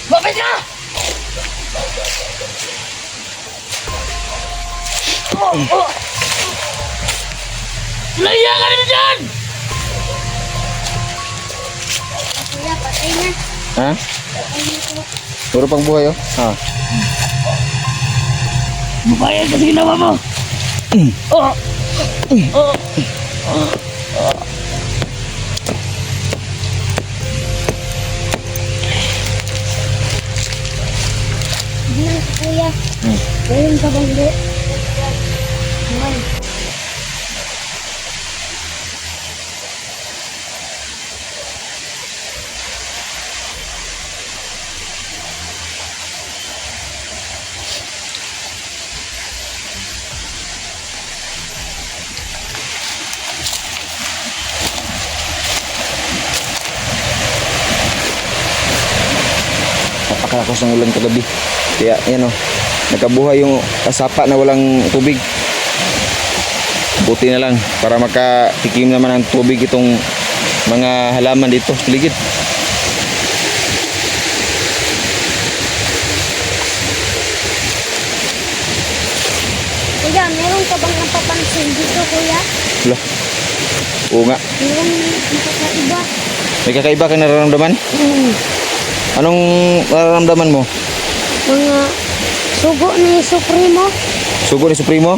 Bakit ka? Laya ka rin dyan! Kuya, patay na. Ha? Patay na po. Puro pang buhay, oh. Ha? Mabayad ka sa ginawa mo! Oh! Oh! Hindi na si kuya. Meron ka bang do? Naman. Napakalakas ng ulan kagabi. Kaya, yan, oh. Nagkabuhay yung kasapa na walang tubig. Buti na lang para makatikim naman ng tubig itong mga halaman dito sa paligid. Kuya, meron ka bang napapansin dito, kuya? Wala. Oo nga. Meron nakakaiba. May kakaiba kang nararamdaman? Anong nararamdaman mo? Mga sugo ni Supremo. Sugo ni Supremo?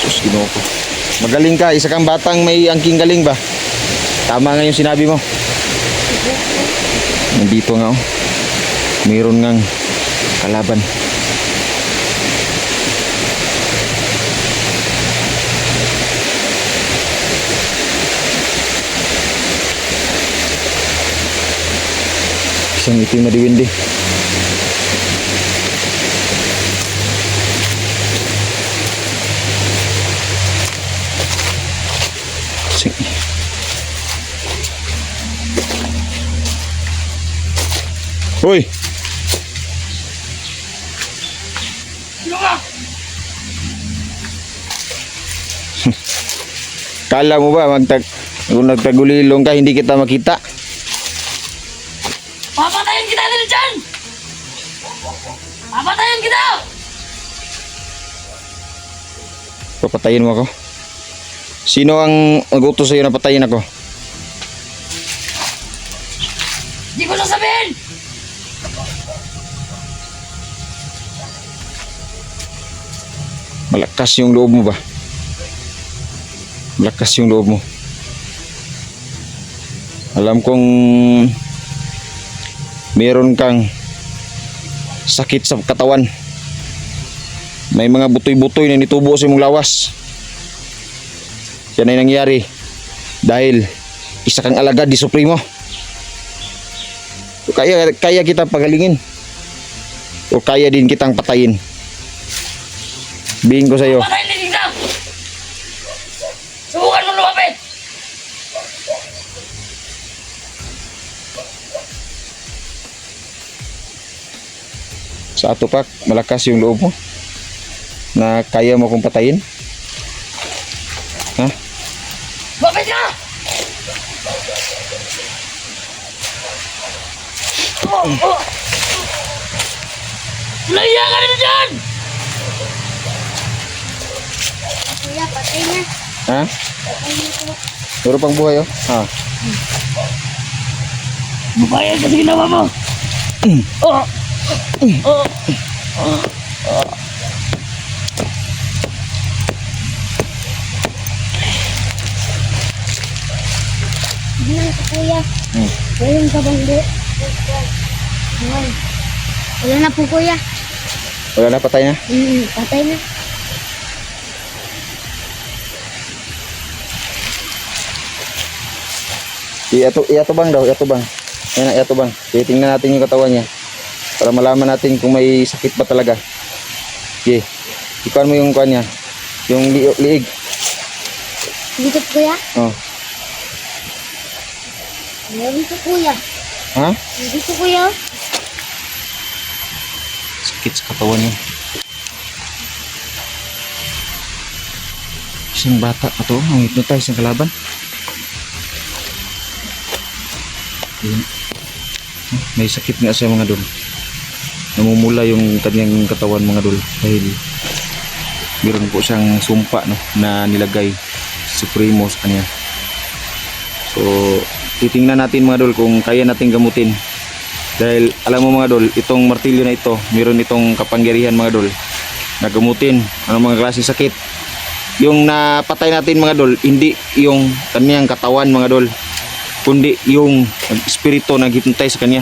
Sus, Ginoo ko. Magaling ka. Isa kang batang may angking galing ba? Tama nga yung sinabi mo. Nandito nga, oh. Mayroon ngang kalaban. Isang itim na diwindi. Sige. Hoy! Sino ka? Kala mo ba kung nagtagulilong ka hindi kita makita? Papatayin kita din dyan! Papatayin kita! Papatayin mo ako? Sino ang nag-utos sa'yo na patayin ako? Di ko sasabihin! Malakas yung loob mo ba? Malakas yung loob mo. Alam kong meron kang sakit sa katawan. May mga butoy-butoy na nitubo sa imong lawas. Yan ay nangyari dahil isa kang alagad di Supremo. Kaya kita pagalingin o kaya din kitang patayin. Bihin ko sa'yo. Papatayin din kita! Subukan mo lumapit! Sa ato pak, malakas yung loob mo na kaya mo kong patayin. Ha? Bakit ka? Oh! Laya ka rin dyan! Kuya, patay na. Ha? Patay na po. Puro pang buhay, oh. Ha? Mabayad ka sa ginawa mo! Oh! Oh! Hindi na si kuya. Meron ka bang do? Naman. Wala na po, kuya. Wala na, patay na. Patay na. Iatubang daw, iatubang. Ayan na, iatubang. Titingnan natin yung katawan niya para malaman natin kung may sakit ba talaga. Okay. Ikuan mo yung kuan niya. Yung liig. Dito po, kuya. Oh. Meron po, kuya. Ha? Dito, kuya. Sakit sa katawan niya. Isang bata pa to. Ang hypnotize ng kalaban. Yun. May sakit nga sa mga doon. namumula yung kanyang katawan mga idol dahil meron po siyang sumpa no, na nilagay si Supremo sa kanya. So titingnan natin mga idol kung kaya natin gamutin. Dahil alam mo mga idol, itong martilyo na ito, meron itong kapangyarihan mga idol na gamutin ang mga klaseng sakit. Yung napatay natin mga idol, hindi yung kanyang katawan mga idol, kundi yung espiritu na naghihintay sa kanya.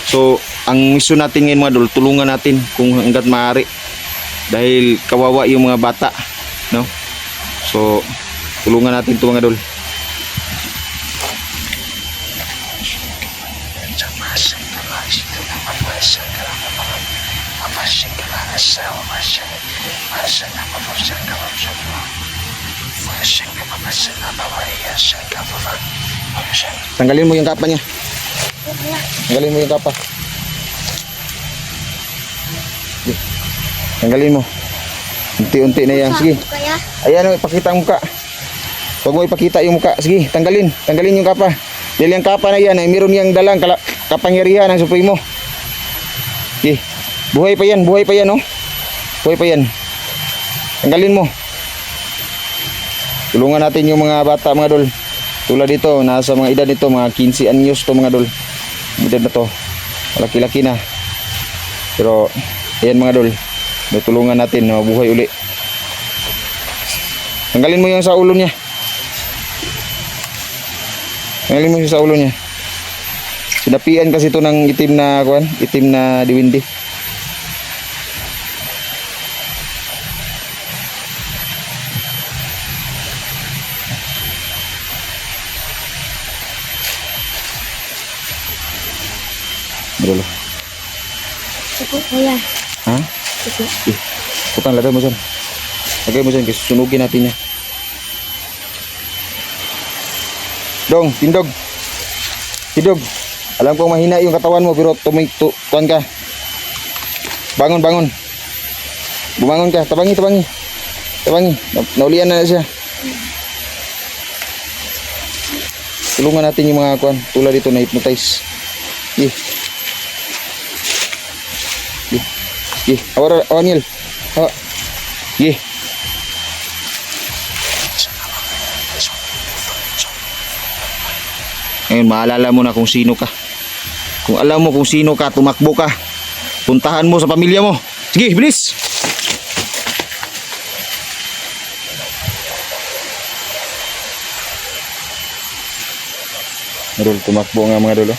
So ang misyon natin ngayon mga idol, tulungan natin kung hanggat maaari. Dahil kawawa yung mga bata, no? So tulungan natin ito mga idol. Tanggalin mo yung kapa niya. Tanggalin mo yung kapa. Tanggalin mo. Unti-unti na yan. Sige. Kaya, Ayan, ipakita ang muka. Huwag mo ipakita yung muka. Sige, tanggalin. Tanggalin yung kapa. Dahil yung kapa na yan ay meron niyang dalang kapangyarihan ng Supremo. Sige. Buhay pa yan. Buhay pa yan, oh. Buhay pa yan. Tanggalin mo. Tulungan natin yung mga bata mga idol. Tulad dito, nasa mga edad nito, mga 15 anyos to mga idol. Edad na to. Malaki-laki na. Pero, ayan mga idol. Tulungan natin na mabuhay uli. Tanggalin mo yung sa ulo niya. Tanggalin mo yung sa ulo niya. Sinapian kasi ito ng itim na kuwan, itim na diwindi. Madalo. Ito kuya. Ha? Ito. Putang, lagay mo dyan. Lagay mo dyan kasi sunugin natin niya. Dong, tindog. Tindog. Alam kong mahina yung katawan mo pero tuwan ka. Bangon, bangon. Bumangon ka. Tabangi, tabangi. Tabangi. Naulian na siya. Tulungan natin yung mga kuwan. Tulad dito na hypnotize. Ih. Ih, awal Hawa. Ih. Ngayon, maalala mo na kung sino ka. Kung alam mo kung sino ka, tumakbo ka. Puntahan mo sa pamilya mo. Sige, bilis! Madol, tumakbo nga mga idol.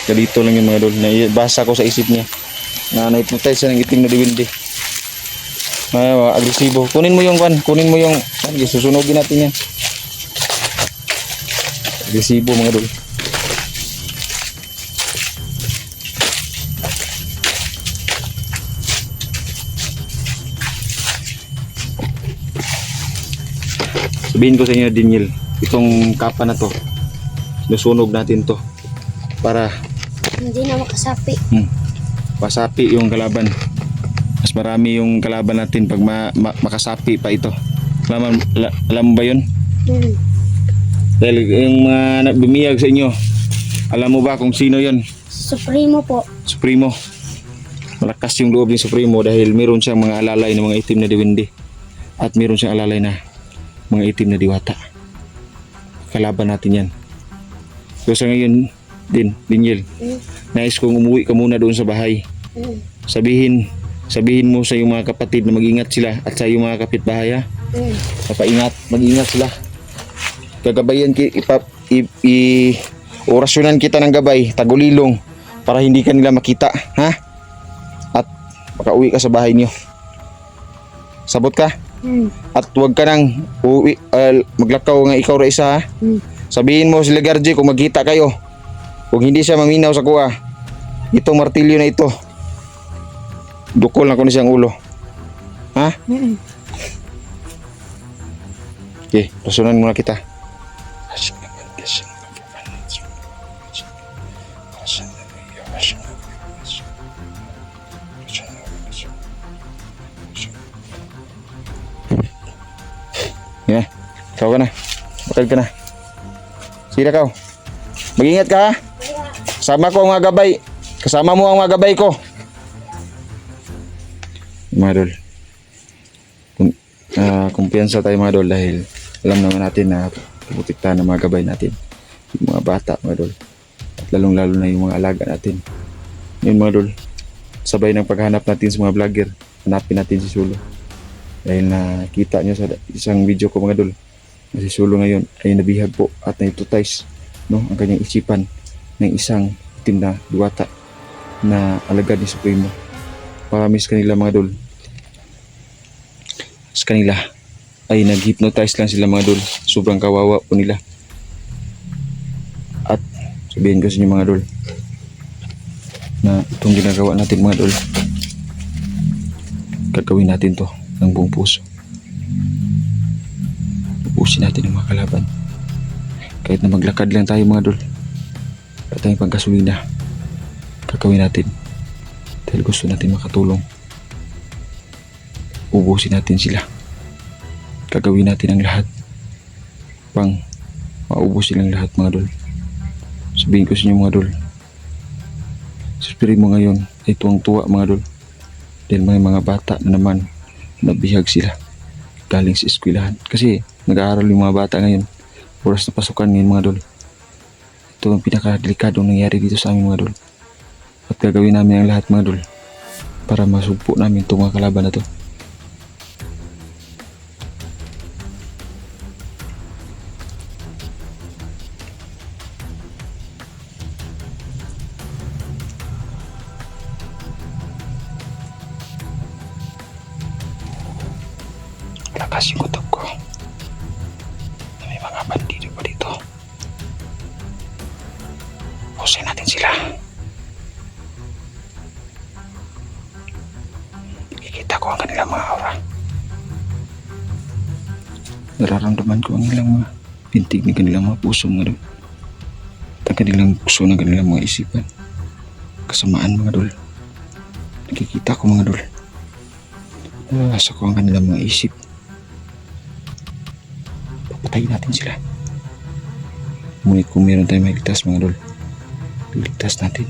Dito lang yung mga idol. Basa ko sa isip niya. Na na-hypnotize siya ng itim na diwindi. Agresibo. Kunin mo yung kan. Kunin mo yung... Susunogin natin yan. Agresibo mga idol. Sabihin ko sa inyo, Daniel, itong kapa na to, nasunog natin to para Hindi na makasapi. pasapi yung kalaban. Mas marami yung kalaban natin pag makasapi pa ito. Alam mo ba yun? Dahil yung mga bumiyag sa inyo, alam mo ba kung sino yun? Supremo po. Supremo. Malakas yung loob ni Supremo dahil meron siyang mga alalay na mga itim na diwindi. At meron siyang alalay na mga itim na diwata. Kalaban natin yan. So sa ngayon din, Daniel, nais kong umuwi ka muna doon sa bahay. Sabihin mo sa iyong mga kapatid na mag-ingat sila at sa iyong mga kapitbahay, ha? Mag-ingat sila. Gagabayan orasyonan kita ng gabay, tagulilong para hindi ka nila makita, ha? At makauwi ka sa bahay niyo. Sabot ka? At huwag ka nang maglakaw nga ikaw ra isa, ha? Sabihin mo sila Garji kung magkita kayo. Kung hindi siya maminaw sa kuha, itong martilyo na ito, dukol na ko na siyang ulo. Ha? Okay, rasunan muna kita. Yeah, ikaw ka na. Bakal ka na. Sige na, ikaw. Mag-ingat ka, ha? Sama ko mga gabay. Kasama mo ang mga gabay ko. Mga idol. Kumpiyansa tayo mga idol dahil alam naman natin na puputiktahan ng mga gabay natin. Yung mga bata mga idol. At lalong lalo na yung mga alaga natin. Yun mga idol. Sabay ng paghanap natin sa mga vlogger. Hanapin natin si Sulo. Dahil nakita nyo sa isang video ko mga idol. Na si Sulo ngayon ay nabihag po at naitutize, no, ang kanyang isipan ng isang itim na diwata na alagad ni Supremo. Marami sa kanila mga idol. Sa kanila ay nag-hypnotize lang sila mga idol. Sobrang kawawa po nila. At sabihin ko sa inyo mga idol na itong ginagawa natin mga idol, gagawin natin to ng buong puso. Ubusin natin ang mga kalaban. Kahit na maglakad lang tayo mga idol, at tayong pagkasulina, gagawin natin dahil gusto natin makatulong. Ubusin natin sila. Gagawin natin ang lahat pang maubos silang lahat mga idol. Sabihin ko sa inyo mga idol, si Supremo ngayon ay tuwang-tuwa mga idol dahil may mga bata na naman nabihag sila galing sa eskwelahan. Kasi nag-aaral yung mga bata ngayon, oras na pasukan ngayon mga idol. Ito ang pinakadelikadong nangyari dito sa amin mga idol. At gagawin namin ang lahat mga idol para masugpo namin itong mga kalaban na to. Lakas yung kutob ko na may mga bandido pa dito. Husayin natin sila. Nakikita ko ang kanilang mga aura. Nararamdaman ko ang kanilang mga pintig ng kanilang mga puso mga dol. At ang kanilang puso ng kanilang mga isipan. Kasamaan mga dol. Nakikita ko mga dol. Nalasa ko ang kanilang mga isip. Papatayin natin sila. Ngunit kung meron tayong maligtas mga dol, ligtas natin.